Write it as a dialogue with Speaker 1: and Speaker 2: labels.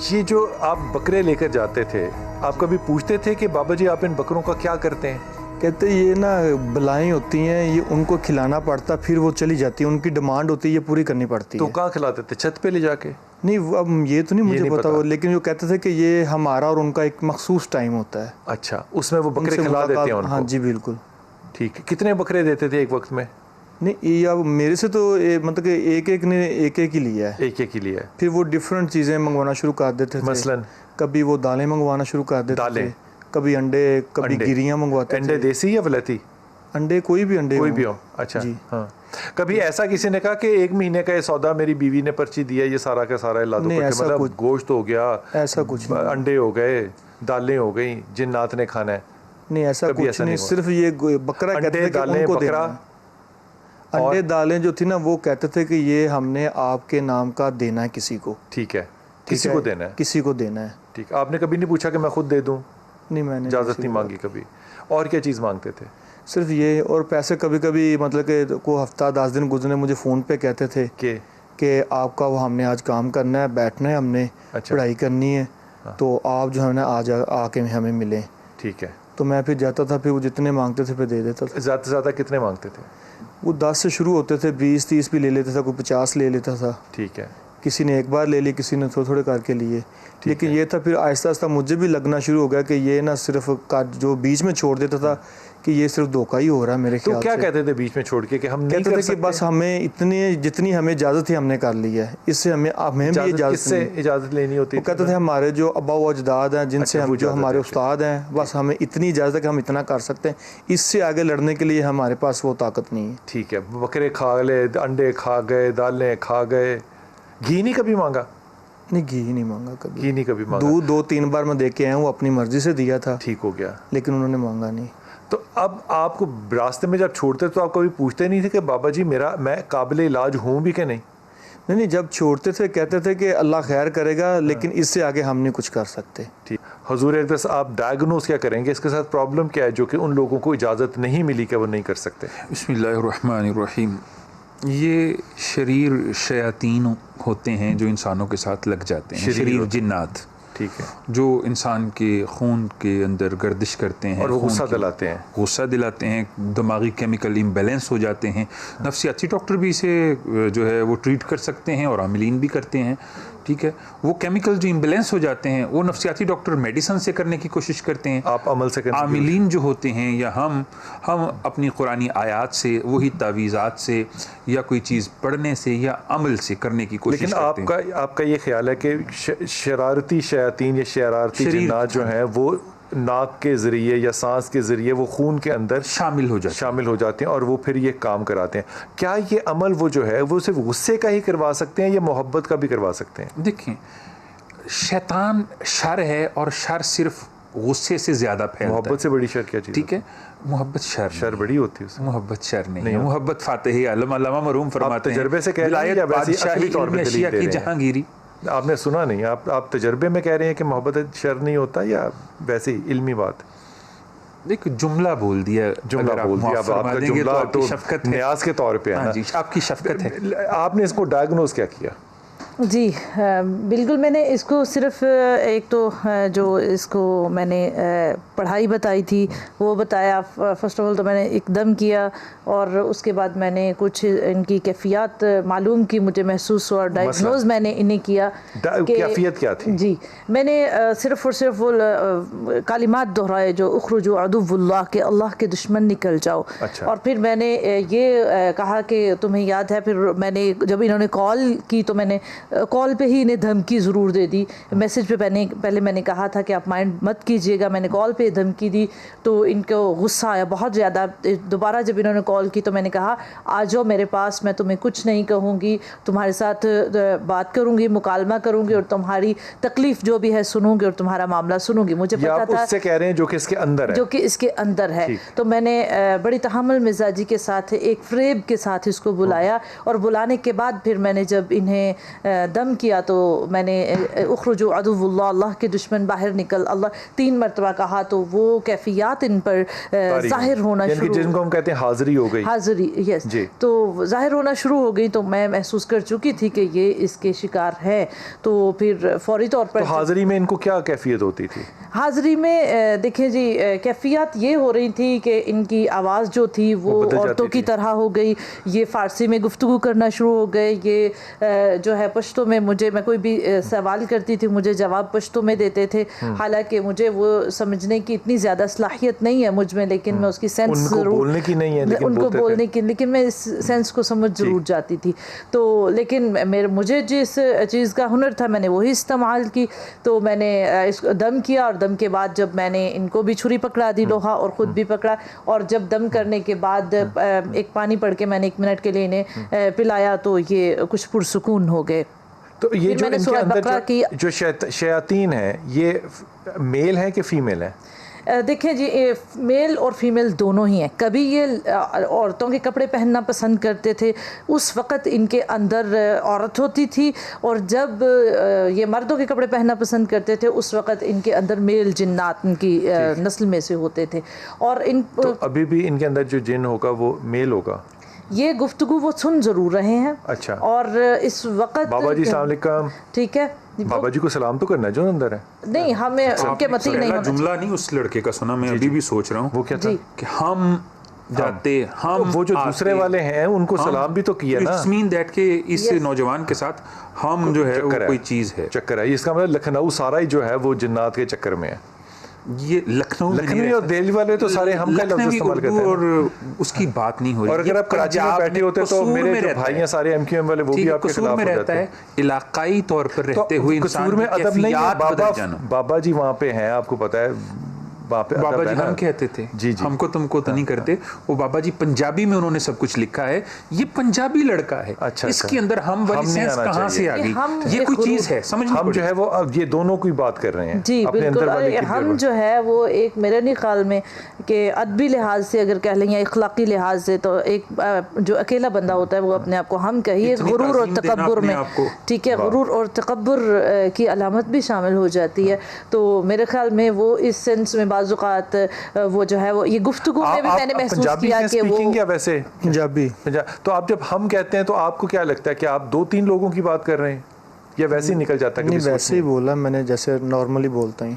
Speaker 1: ये जो आप बकरे लेकर जाते थे, आप कभी पूछते थे कि बाबा जी आप इन बकरों का क्या करते हैं?
Speaker 2: कहते ये ना बलाएं होती हैं, ये उनको खिलाना पड़ता, फिर वो चली जाती है, उनकी डिमांड होती है, ये पूरी करनी पड़ती
Speaker 1: तो
Speaker 2: है।
Speaker 1: कहाँ खिलाते थे, छत पे ले जाके?
Speaker 2: नहीं, अब ये तो नहीं मुझे
Speaker 1: नहीं
Speaker 2: पता,
Speaker 1: पता।
Speaker 2: लेकिन जो कहते थे कि ये हमारा और उनका एक मखसूस टाइम होता है।
Speaker 1: अच्छा, उसमें वो बकरे
Speaker 2: उनसे
Speaker 1: खिला देते हैं
Speaker 2: मुलाकात,
Speaker 1: उनको?
Speaker 2: हाँ जी बिल्कुल।
Speaker 1: ठीक है। कितने बकरे देते थे एक वक्त में?
Speaker 2: नहीं, ये अब मेरे से तो मतलब कि एक एक ने एक एक ही लिया है।
Speaker 1: एक एक ही लिया है।
Speaker 2: फिर वो डिफरेंट चीज़ें मंगवाना शुरू कर देते थे।
Speaker 1: मसलन
Speaker 2: कभी वो दालें मंगवाना शुरू कर देते
Speaker 1: दालें?
Speaker 2: थे, कभी अंडे, कभी
Speaker 1: अंडे?
Speaker 2: गिरियाँ मंगवाते
Speaker 1: अंडे
Speaker 2: थे।
Speaker 1: देसी या वलती?
Speaker 2: अंडे, कोई भी अंडे
Speaker 1: कोई भी हो। अच्छा
Speaker 2: जी।
Speaker 1: हाँ। कभी ऐसा किसी ने कहा कि 1 महीने का ये सौदा मेरी बीवी ने पर्ची दिया, ये सारा का सारा ला दो?
Speaker 2: नहीं, ऐसा
Speaker 1: मतलब
Speaker 2: कुछ
Speaker 1: गोश्त हो गया,
Speaker 2: ऐसा कुछ नहीं।
Speaker 1: अंडे हो गए, दालें हो गई, जिन्नात ने खाना है?
Speaker 2: नहीं, ऐसा
Speaker 1: कभी
Speaker 2: कुछ
Speaker 1: ऐसा
Speaker 2: नहीं,
Speaker 1: नहीं हुआ?
Speaker 2: सिर्फ ये बकरा कहते
Speaker 1: अंडे
Speaker 2: थे कि
Speaker 1: दालें
Speaker 2: उनको
Speaker 1: बकरा
Speaker 2: देना है। अंडे दालें जो थी ना, वो कहते थे कि ये हमने आपके नाम का देना है किसी को।
Speaker 1: ठीक है, किसी को देना है?
Speaker 2: किसी को देना है।
Speaker 1: ठीक। आपने कभी नहीं पूछा कि मैं खुद दे दूं?
Speaker 2: नहीं, मैंने
Speaker 1: इजाज़त नहीं मांगी कभी? और क्या चीज़ मांगते थे?
Speaker 2: सिर्फ ये, और पैसे कभी कभी मतलब कि को हफ्ता 10 दिन गुजरने मुझे फ़ोन पे कहते थे कि आपका वो हमने आज काम करना है, बैठना है हमने,
Speaker 1: अच्छा।
Speaker 2: पढ़ाई करनी है,
Speaker 1: हाँ।
Speaker 2: तो आप जो है ना आज आके हमें मिलें।
Speaker 1: ठीक है।
Speaker 2: तो मैं फिर जाता था, फिर वो जितने मांगते थे फिर दे देता था।
Speaker 1: ज़्यादा से ज़्यादा कितने मांगते थे?
Speaker 2: वो 10 से शुरू होते थे, 20-30 भी ले लेता था, कोई 50 ले लेता था।
Speaker 1: ठीक है।
Speaker 2: किसी ने एक बार ले ली, किसी ने थोड़े थोड़े करके लिए। लेकिन ये था, फिर आहिस्ता आहिस्ता मुझे भी लगना शुरू हो गया कि ये ना सिर्फ जो बीच में छोड़ देता था कि ये सिर्फ धोखा ही हो रहा है मेरे ख्याल से।
Speaker 1: तो क्या कहते थे बीच में छोड़ के कि हम नहीं
Speaker 2: कहते
Speaker 1: कर
Speaker 2: थे
Speaker 1: सकते?
Speaker 2: कि बस हमें इतनी जितनी हमें इजाज़त थी हमने कर ली है, इससे हमें भी इजाज़त
Speaker 1: किससे इजाज़त लेनी होती?
Speaker 2: वो कहते थे हमारे जो अब्बा व अजदाद हैं, जिनसे
Speaker 1: अच्छा,
Speaker 2: हम जो हमारे उस्ताद हैं, बस हमें इतनी इजाज़त है कि हम इतना कर सकते हैं, इससे आगे लड़ने के लिए हमारे पास वो ताकत नहीं है।
Speaker 1: ठीक है। बकरे खा ले, अंडे खा गए, दालें खा गए, घी नहीं कभी मांगा?
Speaker 2: नहीं, घी नहीं मांगा कभी।
Speaker 1: घी नहीं कभी मांगा?
Speaker 2: दूध 2-3 बार मैं दे के आया हूँ, अपनी मर्जी से दिया था,
Speaker 1: ठीक हो गया,
Speaker 2: लेकिन उन्होंने मांगा नहीं।
Speaker 1: तो अब आपको रास्ते में जब छोड़ते तो आप कभी पूछते नहीं थे कि बाबा जी मैं काबिल इलाज हूँ भी कि नहीं?
Speaker 2: नहीं, जब छोड़ते थे कहते थे कि अल्लाह खैर करेगा, लेकिन इससे आगे हम नहीं कुछ कर सकते।
Speaker 1: ठीक। हुजूर अक़दस, आप डायग्नोस क्या करेंगे, इसके साथ प्रॉब्लम क्या है जो कि उन लोगों को इजाज़त नहीं मिली कि वो नहीं कर सकते?
Speaker 3: बिस्मिल्लाहिर्रहमानिर्रहीम। ये शरीर शयातीन होते हैं जो इंसानों के साथ लग जाते हैं, शरीर जिन्नात।
Speaker 1: ठीक है।
Speaker 3: जो इंसान के खून के अंदर गर्दिश करते हैं
Speaker 1: और वो गुस्सा दिलाते हैं, दिमागी केमिकल इम्बैलेंस हो जाते हैं। नफ्सियाती डॉक्टर भी इसे जो है वो ट्रीट कर सकते हैं और आमिलीन भी करते हैं। ठीक है, वो केमिकल जो इम्बैलेंस हो जाते हैं वो नफ्सियाती डॉक्टर मेडिसिन से करने की कोशिश करते हैं, आप अमल से करने।
Speaker 3: आमिलीन जो होते हैं या हम अपनी कुरानी आयात से, वही तावीज़ात से या कोई चीज़ पढ़ने से या अमल से करने की कोशिश करते हैं।
Speaker 1: लेकिन आपका ये ख्याल है कि शरारती शयातीन या शरारती जिन्नात जो हैं वो नाक के ज़रिए या सांस के ज़रिए वो खून के अंदर शामिल हो जाते हैं और वो फिर ये काम कराते हैं। क्या ये अमल वो जो है वो सिर्फ गुस्से का ही करवा सकते हैं या मोहब्बत का भी करवा सकते हैं?
Speaker 3: देखिए, शैतान शर है और शर सिर्फ गुस्से से ज़्यादा फैलता है।
Speaker 1: मोहब्बत से बड़ी शर क्या चीज़?
Speaker 3: ठीक है, मोहब्बत शर
Speaker 1: बड़ी होती है।
Speaker 3: मोहब्बत शर नहीं है। मोहब्बत फातिह आलम अल्लामा मरहूम फरमाते हैं,
Speaker 1: तजर्बे से कह रहे हैं या वैसे असली तौर पे दलील दे रहे हैं?
Speaker 3: जहांगीरी
Speaker 1: आपने सुना नहीं, आप तजर्बे में कह रहे हैं कि मोहब्बत शर नहीं होता या वैसे ही इल्मी बात?
Speaker 3: देखो, जुमला बोल दिया,
Speaker 1: अब आपका जुमला तो शफकत न्याज के तौर पे है ना?
Speaker 3: जी, आपकी शफकत है।
Speaker 1: आपने इसको डायग्नोज क्या किया?
Speaker 4: जी बिल्कुल, मैंने इसको सिर्फ एक तो जो इसको मैंने पढ़ाई बताई थी वो बताया। फ़र्स्ट ऑफ ऑल तो मैंने एकदम किया और उसके बाद मैंने कुछ इनकी कैफियत मालूम की, मुझे महसूस हुआ, डायग्नोज मैंने इन्हें किया।
Speaker 1: कैफियत क्या थी?
Speaker 4: जी, मैंने सिर्फ और सिर्फ वो कालिमात दोहराए जो उखरुजू अदुव्वुल्लाह के, अल्लाह के दुश्मन निकल जाओ।
Speaker 1: अच्छा।
Speaker 4: और फिर मैंने ये कहा कि तुम्हें याद है, फिर मैंने जब इन्होंने कॉल की तो मैंने कॉल पे ही इन्हें धमकी ज़रूर दे दी। मैसेज पे पहले मैंने कहा था कि आप माइंड मत कीजिएगा, मैंने कॉल पे धमकी दी तो इनको गुस्सा आया बहुत ज़्यादा। दोबारा जब इन्होंने कॉल की तो मैंने कहा आ जाओ मेरे पास, मैं तुम्हें कुछ नहीं कहूँगी, तुम्हारे साथ बात करूँगी, मुकालमा करूँगी और तुम्हारी तकलीफ़ जो भी है सुनूँगी और तुम्हारा मामला सुनूँगी। मुझे पता था
Speaker 1: उससे कह रहे हैं जो कि इसके अंदर है,
Speaker 4: जो कि इसके अंदर है। तो मैंने बड़ी तहम्मुल मिजाजी के साथ एक फ्रेब के साथ इसको बुलाया और बुलाने के बाद फिर मैंने जब इन्हें दम किया तो मैंने उखरुजु अदुव्वुल्लाह, अल्लाह के दुश्मन बाहर निकल, अल्लाह 3 मरतबा कहा तो वो कैफियत इन पर जाहिर होना शुरू,
Speaker 1: जिनको हम कहते हैं हाजिरी हो गई,
Speaker 4: हाजिरी, यस, तो जाहिर होना शुरू हो गई। तो मैं महसूस कर चुकी थी कि ये इसके शिकार है। तो फिर फौरी तौर पर
Speaker 1: तो हाजिरी में इनको क्या कैफियत होती थी?
Speaker 4: हाजिरी में देखें जी, कैफियत ये हो रही थी कि इनकी आवाज़ जो थी वो औरतों की तरह हो गई, ये फ़ारसी में गुफ्तगू करना शुरू हो गए, ये जो है पश्तो में मैं कोई भी सवाल करती थी मुझे जवाब पश्तो में देते थे, हालांकि मुझे वो समझने की इतनी ज़्यादा सलाहियत नहीं है मुझ में, लेकिन मैं उसकी सेंस
Speaker 1: उनको बोलने की नहीं है,
Speaker 4: लेकिन मैं इस सेंस को समझ ज़रूर जाती थी। तो लेकिन मुझे जिस चीज़ का हुनर था मैंने वही इस्तेमाल की। तो मैंने इसको दम किया और दम के बाद जब मैंने इनको भी छुरी पकड़ा दी लोहा और ख़ुद भी पकड़ा, और जब दम करने के बाद एक पानी पढ़ के मैंने 1 मिनट के लिए इन्हें पिलाया तो ये कुछ पुरसुकून हो गए।
Speaker 1: तो ये जो इनके अंदर जो शयातीन है ये मेल है कि फीमेल है?
Speaker 4: देखें जी, मेल और फीमेल दोनों ही हैं। कभी ये औरतों के कपड़े पहनना पसंद करते थे, उस वक़्त इनके अंदर औरत होती थी, और जब ये मर्दों के कपड़े पहनना पसंद करते थे उस वक़्त इनके अंदर मेल जिन्नात इनकी नस्ल में से होते थे। और तो
Speaker 1: अभी भी इनके अंदर जो जिन होगा वो मेल होगा?
Speaker 4: ये गुफ्तगू वो सुन ज़रूर रहे हैं।
Speaker 1: अच्छा।
Speaker 4: और इस वक़्त
Speaker 1: बाबा जी अस्सलाम वालेकुम,
Speaker 4: ठीक है,
Speaker 1: बाबा जी को सलाम तो करना है जो अंदर है।
Speaker 4: नहीं, हमें उनके मती नहीं होना।
Speaker 3: जुमला नहीं उस लड़के का सुना, मैं अभी भी सोच रहा हूँ
Speaker 1: वो क्या था
Speaker 3: कि हम जाते हम
Speaker 1: वो जो दूसरे वाले हैं उनको सलाम भी तो किया ना।
Speaker 3: इट्स मीन दैट के इस नौजवान के साथ हम जो है वो कोई चीज़ है,
Speaker 1: चक्कर है। इसका मतलब लखनऊ सारा ही जो है वो जिन्नात के चक्कर में है।
Speaker 3: ये लखनऊ
Speaker 1: और दिल्ली वाले तो सारे हम का लफ्ज़ इस्तेमाल करते हैं
Speaker 3: और उसकी बात नहीं हो रही।
Speaker 1: और अगर आप कराची में बैठे होते तो मेरे जो भाई हैं सारे एमक्यूएम वाले वो भी आपके खिलाफ हो जाते हैं।
Speaker 3: इलाकाई तौर पर रहते हुए
Speaker 1: कसूर में अदब नहीं है। बाबा जी वहाँ पे हैं, आपको पता है
Speaker 3: बाबा जी हम कहते थे
Speaker 1: जी जी,
Speaker 3: हमको तुमको तो नहीं करते। वो बाबा जी पंजाबी में उन्होंने सब कुछ लिखा है, ये पंजाबी लड़का है।
Speaker 1: अच्छा,
Speaker 3: इसके अंदर हम वाली सेंस कहाँ से आ गई? ये कोई चीज है समझ,
Speaker 1: हम जो है वो अब ये दोनों की बात कर रहे हैं
Speaker 4: जी
Speaker 1: अपने
Speaker 4: बिल्कुल।
Speaker 1: अंदर वाले
Speaker 4: हम जो है वो एक मेरे नहीं ख्याल में कि अदबी लिहाज से अगर कह लें या इखलाकी लिहाज से, तो एक जो अकेला बंदा होता है वो अपने आप को हम कहिए गुरूर और तकब्बुर में, ठीक है, गुरूर और तकब्बुर की अलामत भी शामिल हो जाती है। तो मेरे ख्याल में वो इस सेंस में बाज़-औक़ात वो जो है वो ये गुफ्तगू में भी मैंने महसूस किया कि वो
Speaker 1: या वैसे
Speaker 2: पंजाबी।
Speaker 1: तो आप जब हम कहते हैं तो आपको क्या लगता है कि आप 2-3 लोगों की बात कर रहे हैं या वैसे ही निकल जाता है?
Speaker 2: नहीं, वैसे ही बोला मैंने जैसे नॉर्मली बोलता हूँ।